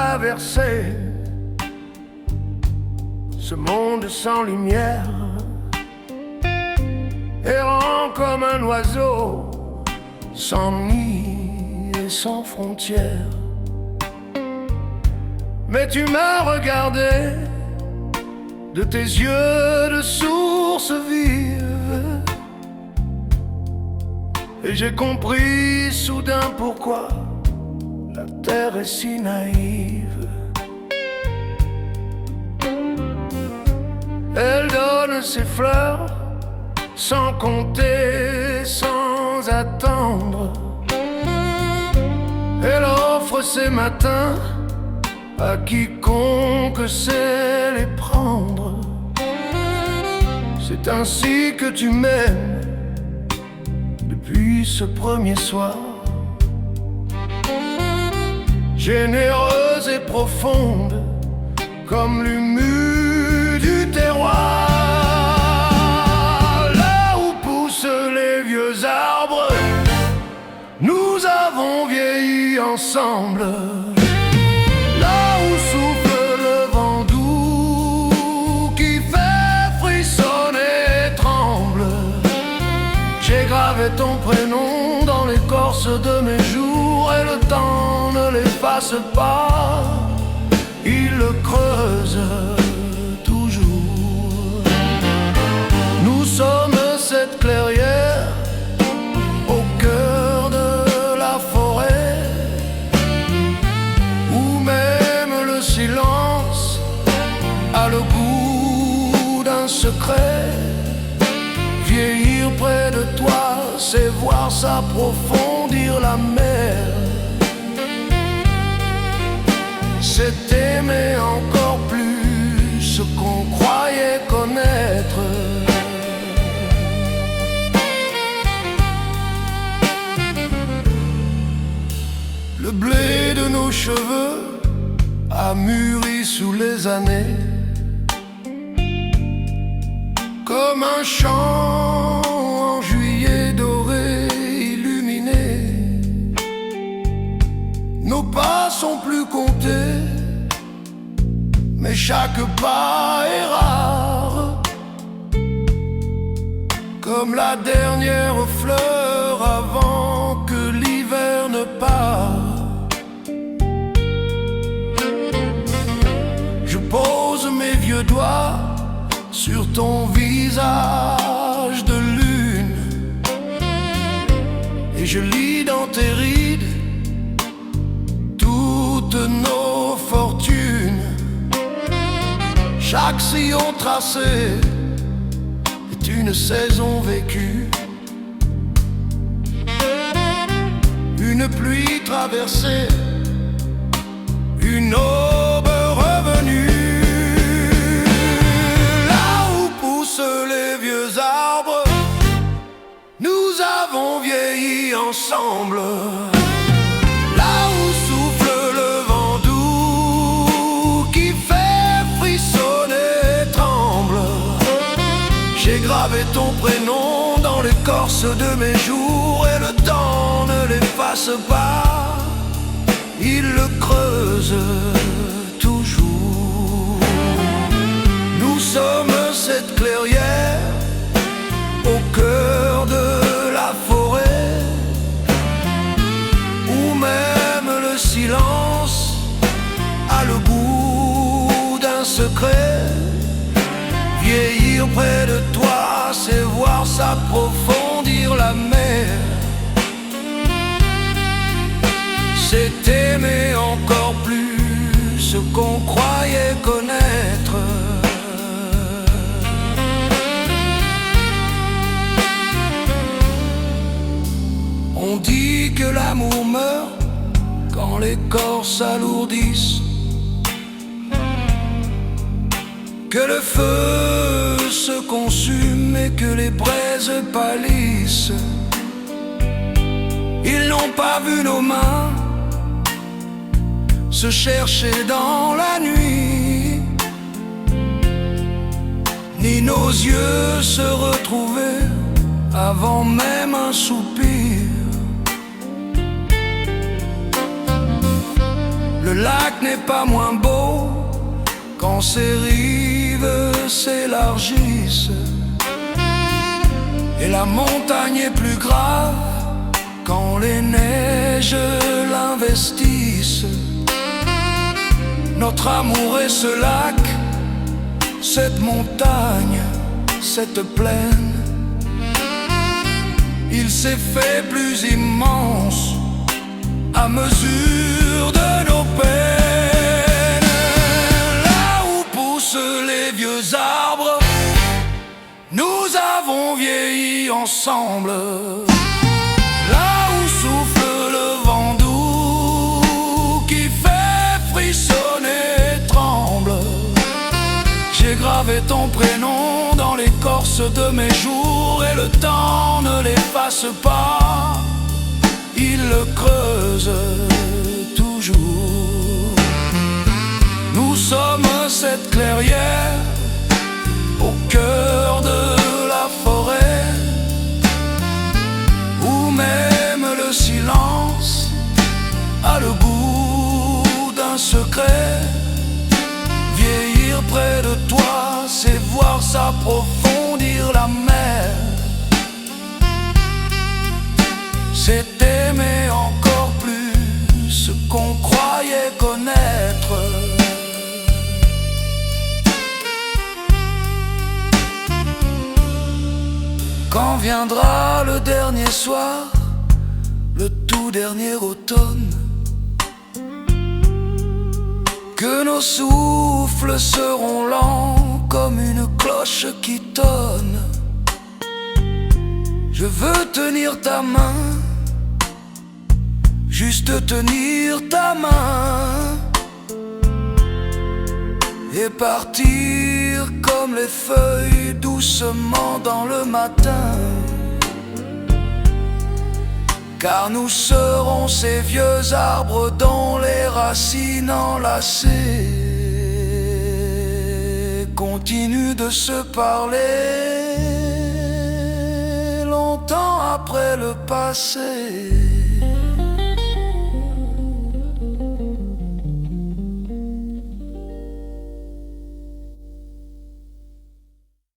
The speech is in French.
traverser ce monde sans lumière, errant comme un oiseau, sans nid et sans frontières. Mais tu m'as regardé de tes yeux de source vive, et j'ai compris soudain pourquoi la terre est si naïve. Elle donne ses fleurs sans compter, sans attendre. Elle offre ses matins à quiconque sait les prendre. C'est ainsi que tu m'aimes depuis ce premier soir. Généreuse et profonde comme l'humus du terroir. Là où poussent les vieux arbres, nous avons vieilli ensemble. Là où souffle le vent doux qui fait frissonner et tremble, j'ai gravé ton prénom dans l'écorce de mes jours, et le temps ne l'efface pas, il le creuse toujours. Nous sommes cette clairière au cœur de la forêt, où même le silence a le goût d'un secret. Vieillir près de toi, c'est voir s'approfondir la mer. C'est aimer encore plus ce qu'on croyait connaître. Le blé de nos cheveux a mûri sous les années, comme un champ en juillet doré illuminé. Nos pas sont plus comptés, mais chaque pas est rare, comme la dernière fleur avant que l'hiver ne part. Je pose mes vieux doigts sur ton visage de lune, et je lis dans tes rides toutes nos fortunes. Chaque sillon tracé est une saison vécue, une pluie traversée, une aube revenue. Les vieux arbres, nous avons vieilli ensemble. Là où souffle le vent doux qui fait frissonner et tremble, j'ai gravé ton prénom dans l'écorce de mes jours, et le temps ne l'efface pas, il le creuse toujours. Nous sommes cette clairière au cœur de la forêt, où même le silence a le goût d'un secret. Vieillir près de toi, c'est voir s'approfondir la mer. C'est aimer encore plus ce qu'on croyait connaître. On dit que l'amour meurt quand les corps s'alourdissent, que le feu se consume et que les braises pâlissent. Ils n'ont pas vu nos mains se chercher dans la nuit, ni nos yeux se retrouver avant même un soupir. Le lac n'est pas moins beau quand ses rives s'élargissent, et la montagne est plus grave quand les neiges l'investissent. Notre amour est ce lac, cette montagne, cette plaine. Il s'est fait plus immense à mesure de nos peines. Là où poussent les vieux arbres, nous avons vieilli ensemble. Là où souffle le vent doux qui fait frissonner et tremble, j'ai gravé ton prénom dans l'écorce de mes jours, et le temps ne l'efface pas, il le creuse toujours. Nous sommes cette clairière au cœur de la forêt, où même le silence a le goût d'un secret. Vieillir près de toi, c'est voir s'approfondir la mer. C'est aimer encore plus ce qu'on croyait connaître. Quand viendra le dernier soir, le tout dernier automne, que nos souffles seront lents comme une cloche qui tonne, je veux tenir ta main, juste tenir ta main, et partir comme les feuilles doucement dans le matin. Car nous serons ces vieux arbres dont les racines enlacées continuent de se parler longtemps après le passé.